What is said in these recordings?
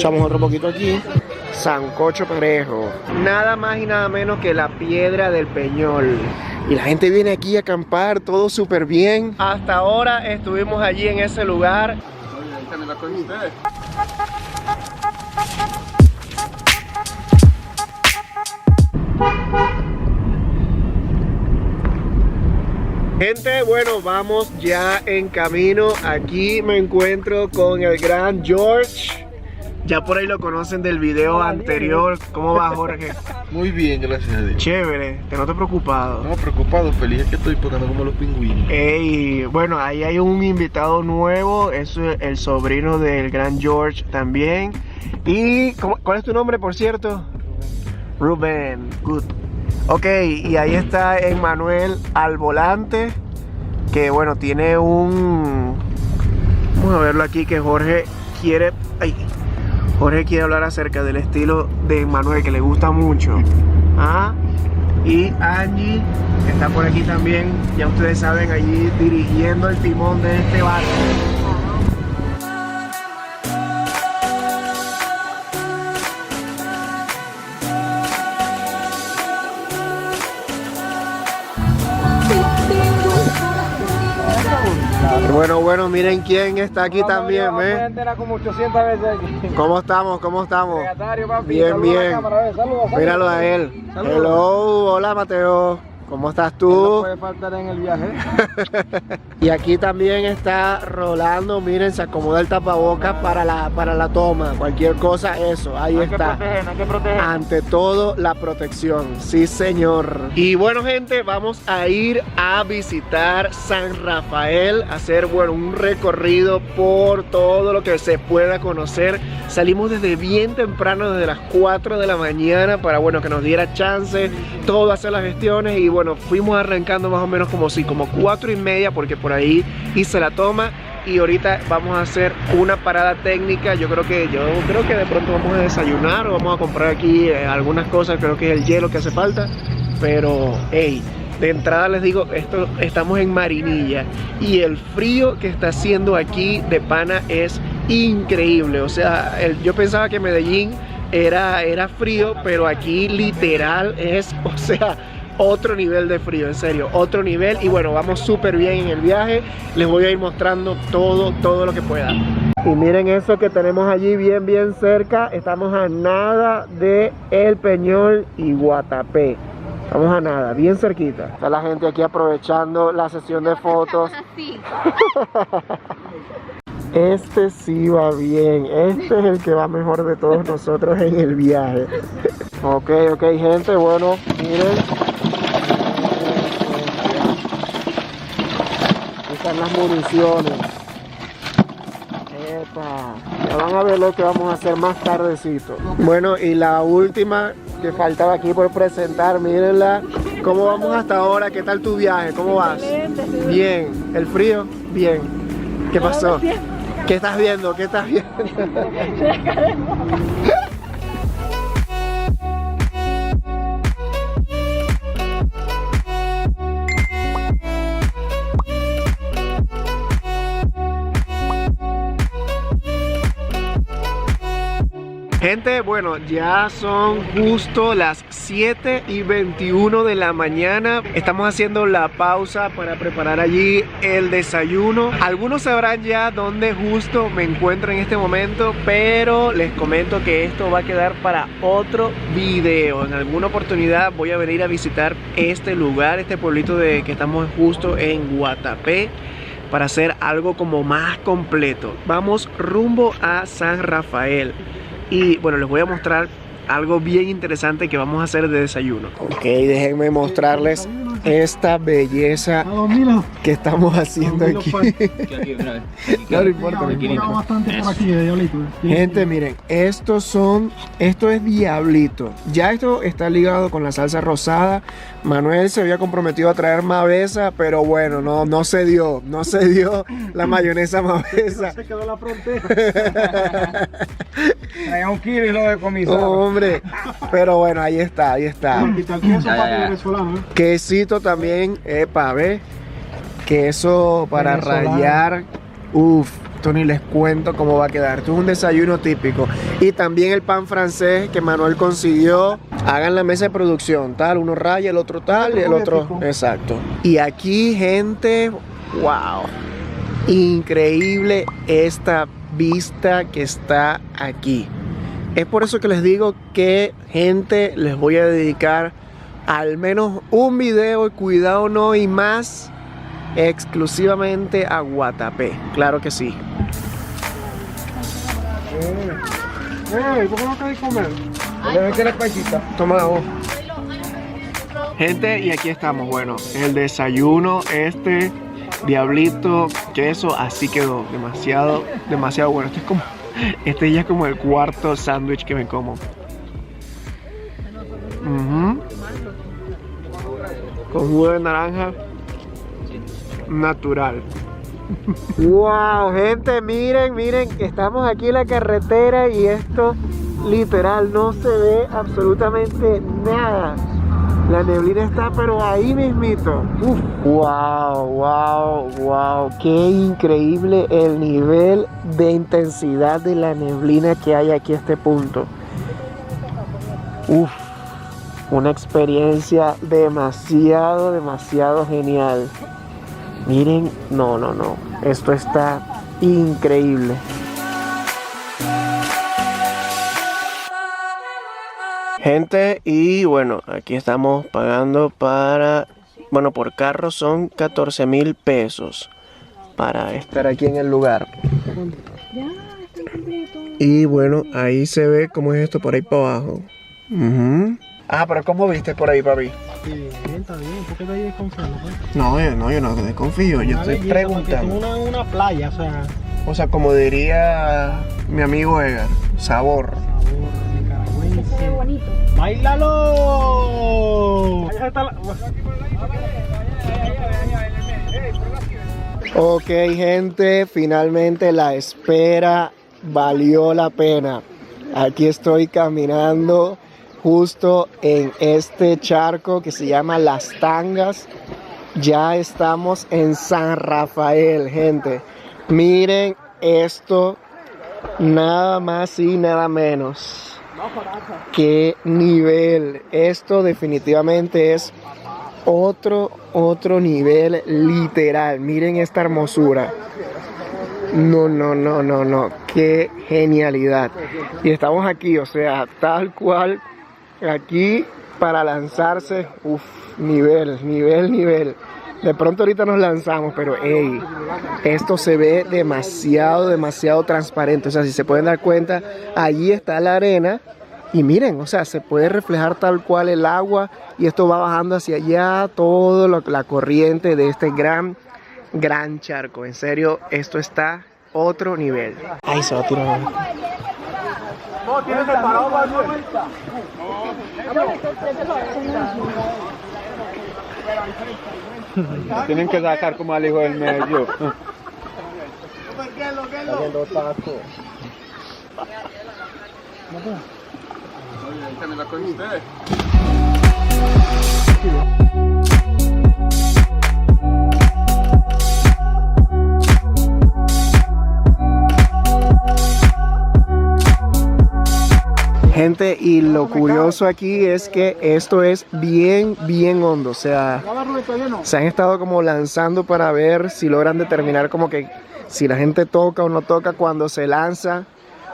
Echamos otro poquito aquí. Sancocho parejo. Nada más y nada menos que la Piedra del Peñol. Y la gente viene aquí a acampar, todo súper bien. Hasta ahora estuvimos allí en ese lugar. Gente, bueno, vamos ya en camino. Aquí me encuentro con el gran George. Ya por ahí lo conocen del video anterior. ¿Cómo va, Jorge? Muy bien, gracias a Dios. Chévere, te noto preocupado. No, preocupado, feliz es que estoy poniendo como los pingüinos. Ey, bueno, ahí hay un invitado nuevo. Es el sobrino del gran George también. ¿Y cuál es tu nombre, por cierto? Rubén. Good. Ok, y ahí está Emmanuel al volante, que bueno, tiene un... Vamos a verlo aquí, que Jorge quiere... Ay, Jorge quiere hablar acerca del estilo de Emmanuel, que le gusta mucho. ¿Ah? Y Angie, que está por aquí también, ya ustedes saben, allí dirigiendo el timón de este barco. Bueno, miren quién está aquí también, ¿eh? Como 800 veces aquí. ¿Cómo estamos? ¿Cómo estamos? Papi, Bien, bien. Saludos. Míralo a él. Saludos. Hello, hola Mateo. ¿Cómo estás No tú? puede faltar en el viaje. Y aquí también está Rolando. Miren, se acomoda el tapabocas para la toma. Cualquier cosa, eso, ahí está. Hay que proteger. Ante todo, la protección. Sí, señor. Y bueno, gente, vamos a ir a visitar San Rafael, hacer, bueno, un recorrido por todo lo que se pueda conocer. Salimos desde bien temprano, desde las 4 de la mañana, para, bueno, que nos diera chance todo hacer las gestiones. Y bueno, fuimos arrancando más o menos como 4:30, porque por ahí hice la toma. Y ahorita vamos a hacer una parada técnica. Yo creo que de pronto vamos a desayunar o vamos a comprar aquí algunas cosas. Creo que es el hielo que hace falta. Pero, hey, de entrada les digo, estamos en Marinilla. Y el frío que está haciendo aquí de pana es increíble. O sea, yo pensaba que Medellín era frío, pero aquí literal es, o sea, otro nivel de frío, en serio, otro nivel. Y bueno, vamos súper bien en el viaje. Les voy a ir mostrando todo lo que pueda. Y miren eso que tenemos allí bien cerca. Estamos a nada de El Peñol y Guatapé. Estamos a nada, bien cerquita. Está la gente aquí aprovechando la sesión de fotos. Este sí va bien. Este es el que va mejor de todos nosotros en el viaje. Ok, gente, bueno, miren. Están las municiones. Epa, ya van a ver lo que vamos a hacer más tardecito. Bueno, y la última que faltaba aquí por presentar, mírenla. ¿Cómo vamos hasta ahora? ¿Qué tal tu viaje? ¿Cómo vas? Bien. ¿El frío? Bien. ¿Qué pasó? ¿Qué estás viendo? ¿Qué estás viendo? Gente, bueno, ya son justo las 7:21 de la mañana. Estamos haciendo la pausa para preparar allí el desayuno. Algunos sabrán ya dónde justo me encuentro en este momento, pero les comento que esto va a quedar para otro video. En alguna oportunidad voy a venir a visitar este lugar, este pueblito que estamos justo en Guatapé, para hacer algo como más completo. Vamos rumbo a San Rafael. Y bueno, les voy a mostrar algo bien interesante que vamos a hacer de desayuno. Ok, déjenme mostrarles esta belleza que estamos haciendo aquí. No importa. Gente, miren, esto es diablito. Ya esto está ligado con la salsa rosada. Manuel se había comprometido a traer mavesa, pero bueno, no se dio la mayonesa mavesa. Se quedó la frontera. Traía 1 kilo y lo decomisó. Hombre, pero bueno, ahí está. Venezolano, ¿eh? Quesito también, epa, ¿ves? Queso para rallar. Uf, esto ni les cuento cómo va a quedar. Esto es un desayuno típico. Y también el pan francés que Manuel consiguió. Hagan la mesa de producción, tal, uno raya, el otro tal, y el otro, exacto. Y aquí, gente, wow, increíble esta vista que está aquí. Es por eso que les digo que, gente, les voy a dedicar al menos un video, y cuidado no y más, exclusivamente a Guatapé, claro que sí. ¿Por qué no queréis comer? Le metí la paisita. Toma la voz. Gente, y aquí estamos, bueno, el desayuno, diablito, queso, así quedó, demasiado bueno. Este ya es como el cuarto sándwich que me como. Con jugo de naranja natural. Wow, gente, miren, estamos aquí en la carretera y esto literal no se ve absolutamente nada. La neblina está pero ahí mismito. Wow, qué increíble el nivel de intensidad de la neblina que hay aquí a este punto. Una experiencia demasiado genial. Miren, no, esto está increíble. Gente, y bueno, aquí estamos pagando por carro son 14,000 pesos para estar aquí en el lugar. Y bueno, ahí se ve cómo es esto por ahí para abajo. Pero ¿cómo viste por ahí, papi? Sí, está bien, ¿por qué te desconfiando? No, yo no desconfío, yo estoy preguntando. Una playa, o sea, como diría mi amigo Edgar, sabor. Qué bonito. ¡Báilalo! Allá está la... Ok, gente, finalmente la espera valió la pena. Aquí estoy caminando justo en este charco que se llama Las Tangas. Ya estamos en San Rafael, gente. Miren esto, nada más y nada menos. Qué nivel. Esto definitivamente es otro nivel literal. Miren esta hermosura. No. Qué genialidad. Y estamos aquí, o sea, tal cual. Aquí para lanzarse, nivel. De pronto ahorita nos lanzamos, pero esto se ve demasiado transparente. O sea, si se pueden dar cuenta, allí está la arena y miren, o sea, se puede reflejar tal cual el agua y esto va bajando hacia allá, la corriente de este gran charco. En serio, esto está otro nivel. Ahí se va a tirar. No, tienes el parado para la vuelta. Tienen que sacar como al hijo del medio. Haciendo taco. Gente, y lo curioso aquí es que esto es bien hondo, o sea, se han estado como lanzando para ver si logran determinar como que si la gente toca o no toca cuando se lanza,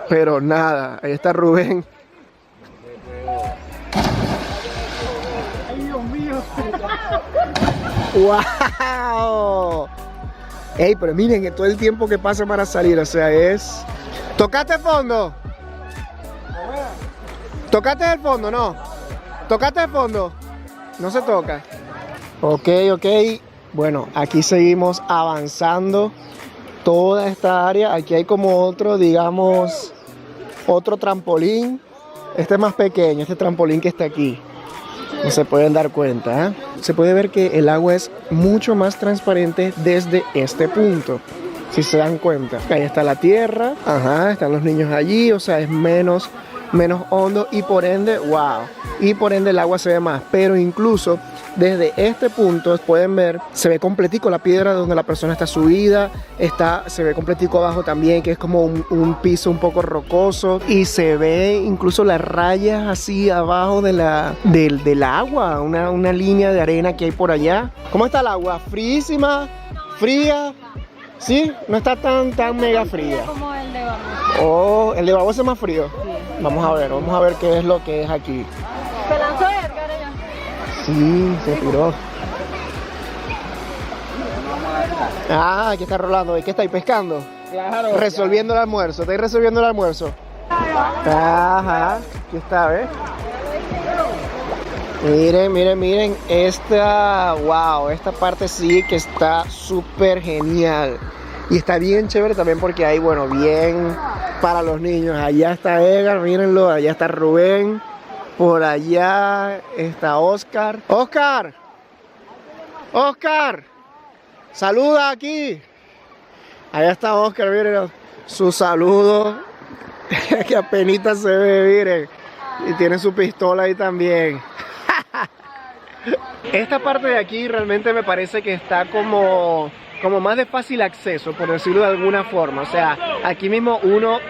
pero nada, ahí está Rubén. ¡Ay, Dios mío! ¡Wow! Ey, pero miren que todo el tiempo que pasa para salir, o sea, es... ¿Tocaste fondo? ¿Tocaste el fondo? No. ¿Tocaste el fondo? No se toca. Ok. Bueno, aquí seguimos avanzando toda esta área. Aquí hay como otro trampolín. Este es más pequeño, este trampolín que está aquí. No se pueden dar cuenta, ¿eh? Se puede ver que el agua es mucho más transparente desde este punto. Si se dan cuenta. Ahí está la tierra. Están los niños allí. O sea, es menos hondo y por ende, wow. Y por ende el agua se ve más. Pero incluso desde este punto pueden ver, se ve completico la piedra donde la persona está subida, se ve completico abajo también, que es como un piso un poco rocoso, y se ve incluso las rayas así abajo del agua, una línea de arena que hay por allá. ¿Cómo está el agua? ¿Fríísima? ¿Fría? ¿Sí? No está tan mega fría. Como el de Babosa. Oh, el de Babosa es más frío. Sí. Vamos a ver qué es lo que es aquí. Se lanzó Edgar allá. Sí, se tiró. Ah, aquí está Rolando. ¿Y qué estáis pescando? Claro. Resolviendo el almuerzo. ¿Estáis resolviendo el almuerzo? Ajá. Aquí está, ¿ves? Miren. Wow, esta parte sí que está súper genial. Y está bien chévere también porque hay, bueno, bien para los niños. Allá está Edgar, mírenlo. Allá está Rubén. Por allá está Oscar. ¡Oscar! ¡Saluda aquí! Allá está Oscar, miren. Su saludo. Que apenas se ve, miren. Y tiene su pistola ahí también. Esta parte de aquí realmente me parece que está como más de fácil acceso, por decirlo de alguna forma. O sea, aquí mismo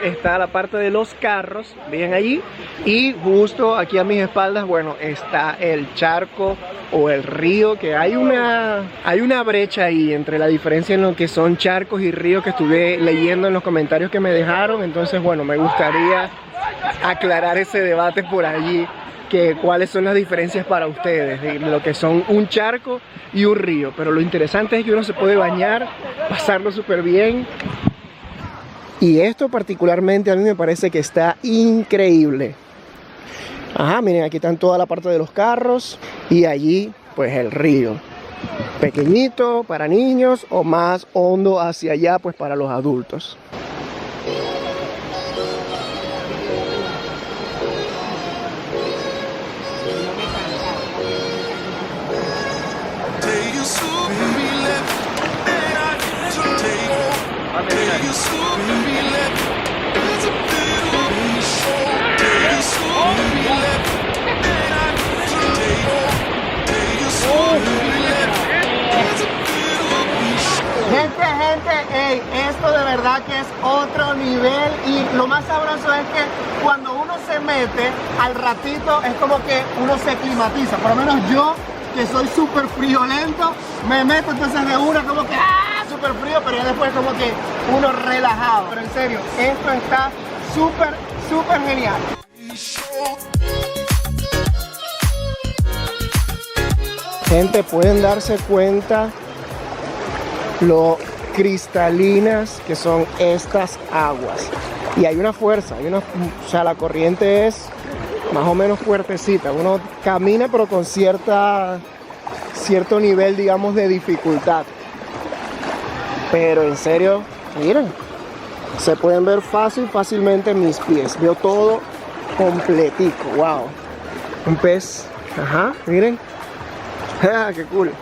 está la parte de los carros, bien allí, y justo aquí a mis espaldas, bueno, está el charco o el río, que hay una brecha ahí entre la diferencia en lo que son charcos y ríos que estuve leyendo en los comentarios que me dejaron. Entonces, bueno, me gustaría aclarar ese debate por allí, que cuáles son las diferencias para ustedes de lo que son un charco y un río. Pero lo interesante es que uno se puede bañar, pasarlo súper bien, y esto particularmente a mí me parece que está increíble. Ajá, miren, aquí están toda la parte de los carros y allí pues el río, pequeñito para niños o más hondo hacia allá pues para los adultos. Gente, ey, esto de verdad que es otro nivel, y lo más sabroso es que cuando uno se mete, al ratito es como que uno se climatiza. Por lo menos yo, que soy súper friolento, me meto entonces de una como que súper frío, pero ya después como que uno relajado. Pero en serio, esto está súper genial. Gente, pueden darse cuenta lo cristalinas que son estas aguas, y hay una fuerza, o sea, la corriente es más o menos fuertecita. Uno camina pero con cierto nivel, digamos, de dificultad. Pero en serio, miren, se pueden ver fácilmente mis pies. Veo todo completico. Wow, un pez. Ajá, miren. Qué cool.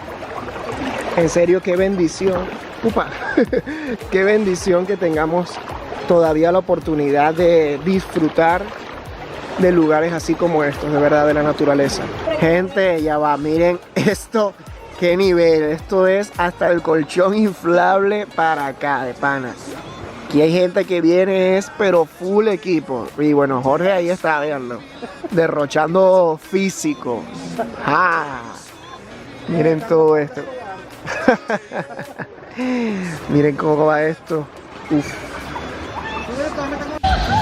En serio, qué bendición. Upa. Qué bendición que tengamos todavía la oportunidad de disfrutar de lugares así como estos, de verdad, de la naturaleza. Gente, ya va, miren esto, qué nivel. Esto es hasta el colchón inflable para acá, de panas. Aquí hay gente que viene, pero full equipo. Y bueno, Jorge ahí está, véanlo, derrochando físico. Miren todo esto. Miren cómo va esto. Uf.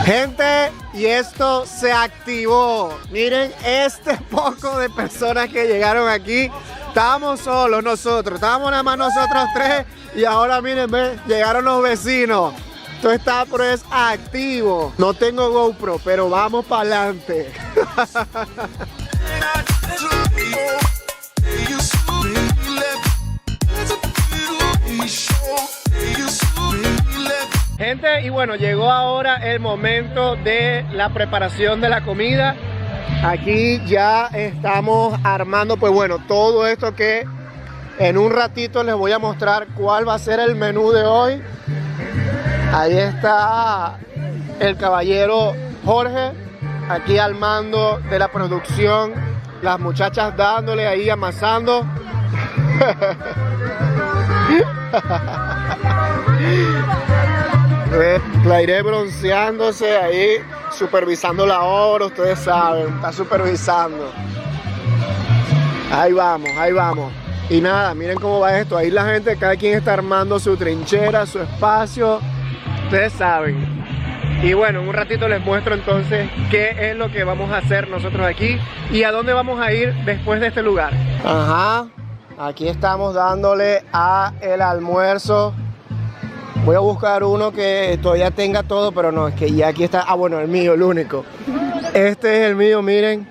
Gente, y esto se activó. Miren este poco de personas que llegaron aquí. Estábamos solos nosotros, estábamos nada más nosotros tres, y ahora miren, ven, llegaron los vecinos. Esto está pues activo. No tengo GoPro, pero vamos para adelante. Gente, y bueno, llegó ahora el momento de la preparación de la comida. Aquí ya estamos armando, pues bueno, todo esto que en un ratito les voy a mostrar cuál va a ser el menú de hoy. Ahí está el caballero Jorge, aquí al mando de la producción. las muchachas dándole ahí, amasando. Claire bronceándose ahí, supervisando la obra, ustedes saben, está supervisando. Ahí vamos, ahí vamos. Y nada, miren cómo va esto. Ahí la gente, cada quien está armando su trinchera, su espacio. Ustedes saben. Y bueno, en un ratito les muestro entonces qué es lo que vamos a hacer nosotros aquí y a dónde vamos a ir después de este lugar. Ajá, aquí estamos dándole a el almuerzo. Voy a buscar uno que todavía tenga todo, pero no, es que ya aquí está. Ah, bueno, el mío, el único. Este es el mío, miren.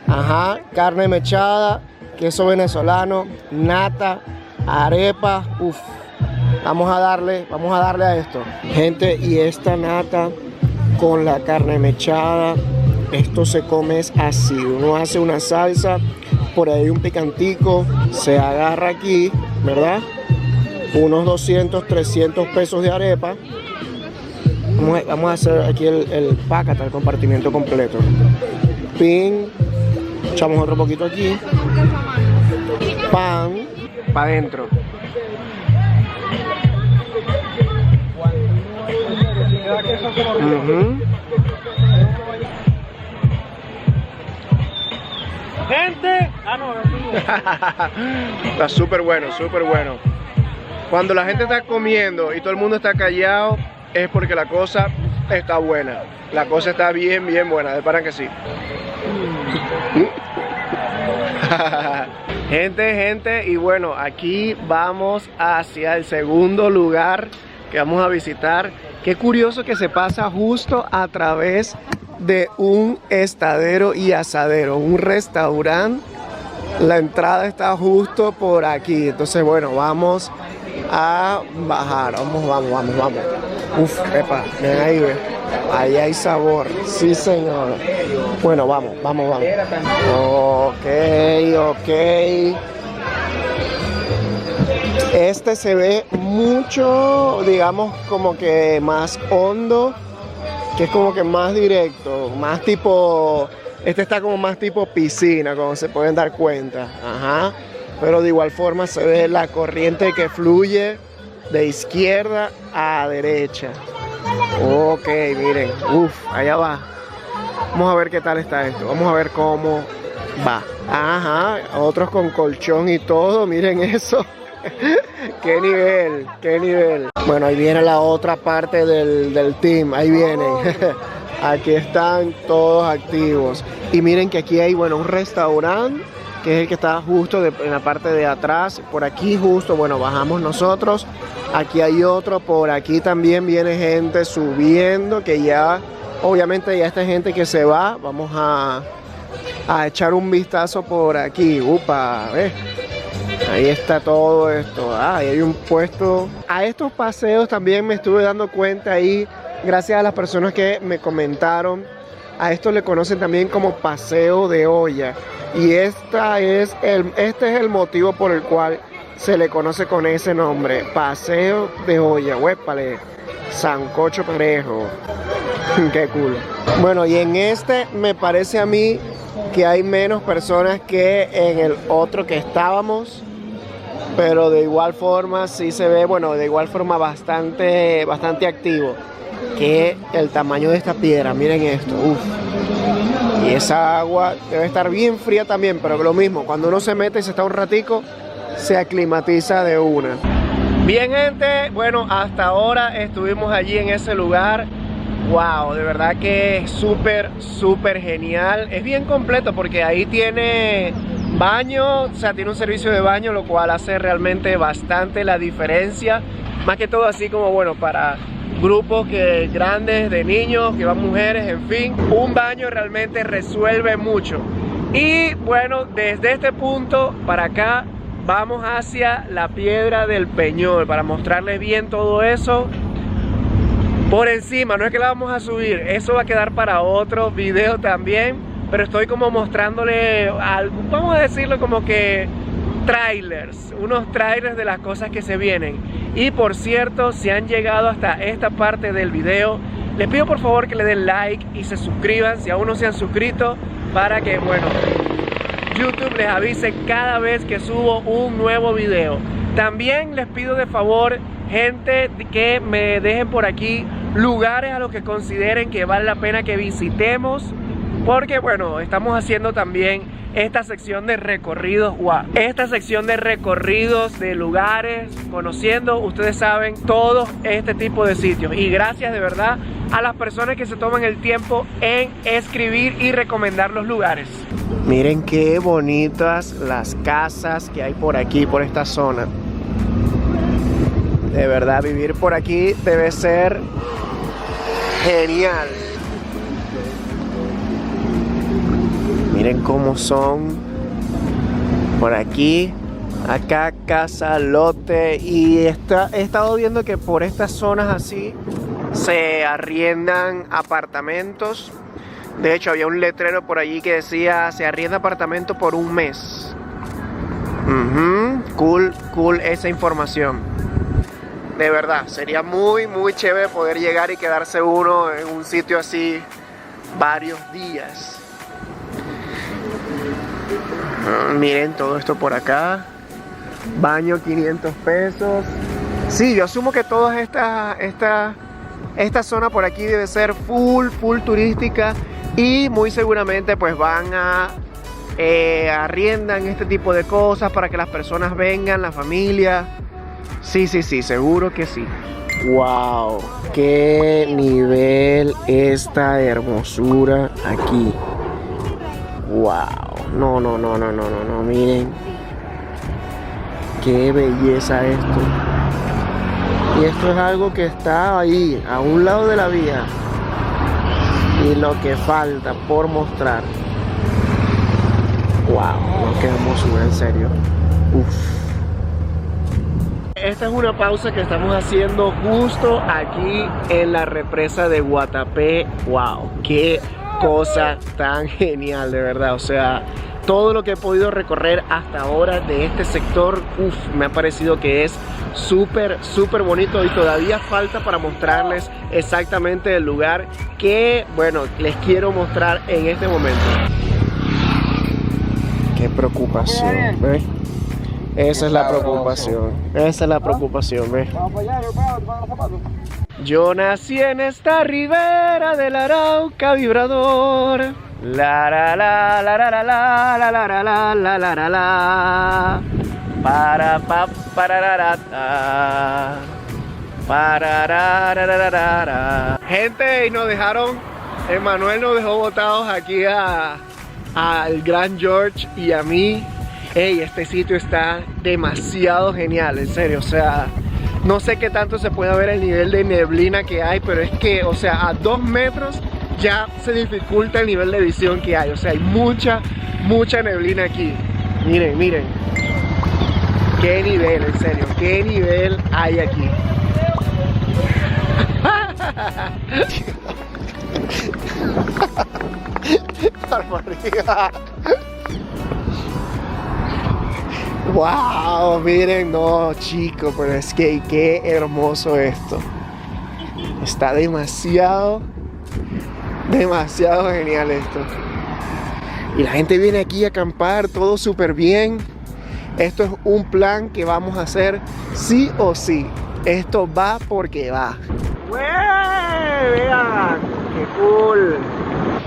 Ajá, carne mechada, queso venezolano, nata, arepa, uff. Vamos a darle a esto. Gente, y esta nata con la carne mechada, esto se come es así. Uno hace una salsa, por ahí un picantico, se agarra aquí, ¿verdad? Unos 200, 300 pesos de arepa. Vamos a hacer aquí el pácata, el compartimiento completo. Pin, echamos otro poquito aquí. Pan, para adentro. Gente. Está súper bueno, súper bueno. Cuando la gente está comiendo y todo el mundo está callado, es porque la cosa está buena. La cosa está bien, bien buena. De para que sí. Gente, y bueno, aquí vamos hacia el segundo lugar que vamos a visitar. Qué curioso que se pasa justo a través de un estadero y asadero, un restaurante. La entrada está justo por aquí. Entonces, bueno, vamos a bajar. Vamos. Uf, epa, ven ahí, ve. Ahí hay sabor. Sí, señor. Bueno, vamos. Ok. Este se ve mucho, digamos, como que más hondo, que es como que más directo, más tipo, este está como más tipo piscina, como se pueden dar cuenta. Ajá. Pero de igual forma se ve la corriente que fluye de izquierda a derecha. Ok, miren, allá va. Vamos a ver qué tal está esto, vamos a ver cómo va. Ajá, otros con colchón y todo, miren eso. Qué nivel. Bueno, ahí viene la otra parte del team, ahí vienen. Aquí están todos activos. Y miren que aquí hay, bueno, un restaurante, que es el que está justo en la parte de atrás. Por aquí justo, bueno, bajamos nosotros. Aquí hay otro, por aquí también viene gente subiendo, que ya, obviamente ya esta gente que se va. Vamos a echar un vistazo por aquí. Upa, ¿ves? Ahí está todo esto. Ahí hay un puesto. A estos paseos también me estuve dando cuenta ahí, gracias a las personas que me comentaron. A esto le conocen también como paseo de olla. Y este es el motivo por el cual se le conoce con ese nombre. Paseo de olla. Huépale. Sancocho parejo. Qué cool. Bueno, y en este me parece a mí que hay menos personas que en el otro que estábamos, pero de igual forma sí se ve, bueno, de igual forma bastante activo. Que el tamaño de esta piedra, miren esto, y esa agua debe estar bien fría también, pero lo mismo, cuando uno se mete y se está un ratico, se aclimatiza de una. Bien, gente, bueno, hasta ahora estuvimos allí en ese lugar. Wow, de verdad que es súper genial. Es bien completo porque ahí tiene baño, o sea, tiene un servicio de baño, lo cual hace realmente bastante la diferencia. Más que todo así como, bueno, para grupos grandes de niños, que van mujeres, en fin. Un baño realmente resuelve mucho. Y bueno, desde este punto para acá vamos hacia la Piedra del Peñol para mostrarles bien todo eso. Por encima, no es que la vamos a subir, eso va a quedar para otro video también, pero estoy como mostrándole algo, vamos a decirlo como que trailers, unos trailers de las cosas que se vienen. Y por cierto, si han llegado hasta esta parte del video, les pido por favor que le den like y se suscriban si aún no se han suscrito, para que, bueno, YouTube les avise cada vez que subo un nuevo video. También les pido de favor, gente, que me dejen por aquí lugares a los que consideren que vale la pena que visitemos, porque bueno, estamos haciendo también esta sección de recorridos, esta sección de recorridos de lugares, conociendo, ustedes saben, todo este tipo de sitios. Y gracias de verdad a las personas que se toman el tiempo en escribir y recomendar los lugares. Miren qué bonitas las casas que hay por aquí, por esta zona. De verdad, vivir por aquí debe ser genial. Miren cómo son por aquí, acá casa, lote, y he estado viendo que por estas zonas así se arriendan apartamentos. De hecho, había un letrero por allí que decía se arrienda apartamento por un mes. Cool esa información. De verdad, sería muy chévere poder llegar y quedarse uno en un sitio así varios días. Miren todo esto por acá. Baño 500 pesos. Sí, yo asumo que toda esta zona por aquí debe ser full turística. Y muy seguramente pues van a arriendan este tipo de cosas para que las personas vengan, la familia. Sí, seguro que sí. Wow, qué nivel esta hermosura aquí. Wow. No, miren. Qué belleza esto. Y esto es algo que está ahí, a un lado de la vía. Y lo que falta por mostrar. Wow, no, qué hermosura, en serio. Esta es una pausa que estamos haciendo justo aquí en la represa de Guatapé. Wow, qué cosa tan genial, de verdad. O sea, todo lo que he podido recorrer hasta ahora de este sector, me ha parecido que es súper bonito, y todavía falta para mostrarles exactamente el lugar que, bueno, les quiero mostrar en este momento. Qué preocupación, ¿ves? Esa es la preocupación, ¿ves? Yo nací en esta ribera del Arauca vibrador. La la la la la la la la la la la la la la. Para pa para ra. Gente, y nos dejaron, Emanuel nos dejó botados aquí al Gran George y a mí. Ey, este sitio está demasiado genial, en serio, o sea, no sé qué tanto se puede ver el nivel de neblina que hay, pero es que, o sea, a 2 metros ya se dificulta el nivel de visión que hay. O sea, hay mucha neblina aquí. Miren. Qué nivel, en serio, qué nivel hay aquí. Wow, miren, no, chicos, pero es que qué hermoso esto. Está demasiado genial esto. Y la gente viene aquí a acampar, todo súper bien. Esto es un plan que vamos a hacer sí o sí. Esto va porque va. Vean, qué cool.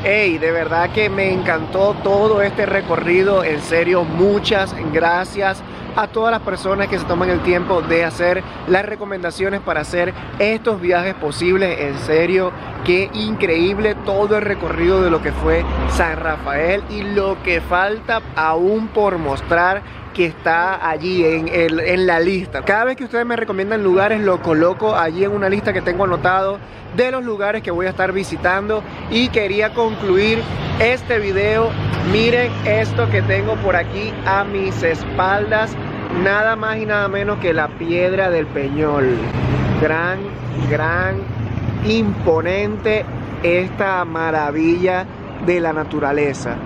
Ey, de verdad que me encantó todo este recorrido. En serio, muchas gracias a todas las personas que se toman el tiempo de hacer las recomendaciones para hacer estos viajes posibles. En serio, qué increíble todo el recorrido de lo que fue San Rafael y lo que falta aún por mostrar, que está allí en la lista. Cada vez que ustedes me recomiendan lugares, lo coloco allí en una lista que tengo anotado de los lugares que voy a estar visitando. Y quería concluir este video. Miren esto que tengo por aquí a mis espaldas, nada más y nada menos que la Piedra del Peñol. Gran, imponente esta maravilla de la naturaleza.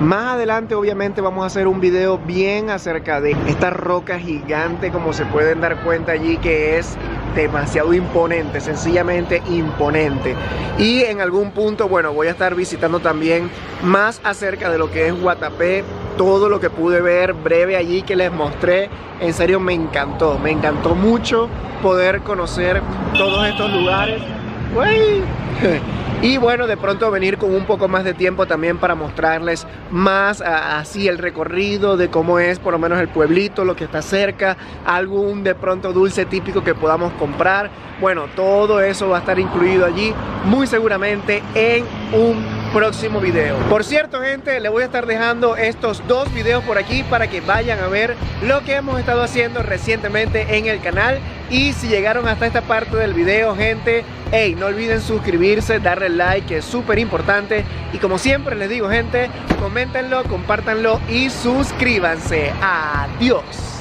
Más adelante obviamente vamos a hacer un video bien acerca de esta roca gigante, como se pueden dar cuenta allí, que es demasiado imponente, sencillamente imponente. Y en algún punto, bueno, voy a estar visitando también más acerca de lo que es Guatapé, todo lo que pude ver breve allí que les mostré, en serio me encantó mucho poder conocer todos estos lugares. ¡Uy! Y bueno, de pronto venir con un poco más de tiempo también para mostrarles más así el recorrido de cómo es por lo menos el pueblito, lo que está cerca, algún de pronto dulce típico que podamos comprar. Bueno, todo eso va a estar incluido allí muy seguramente en un próximo video. Por cierto, gente, les voy a estar dejando estos dos videos por aquí para que vayan a ver lo que hemos estado haciendo recientemente en el canal. Y si llegaron hasta esta parte del video, gente, hey, no olviden suscribirse, darle like, que es súper importante. Y como siempre les digo, gente, coméntenlo, compártanlo y suscríbanse. Adiós.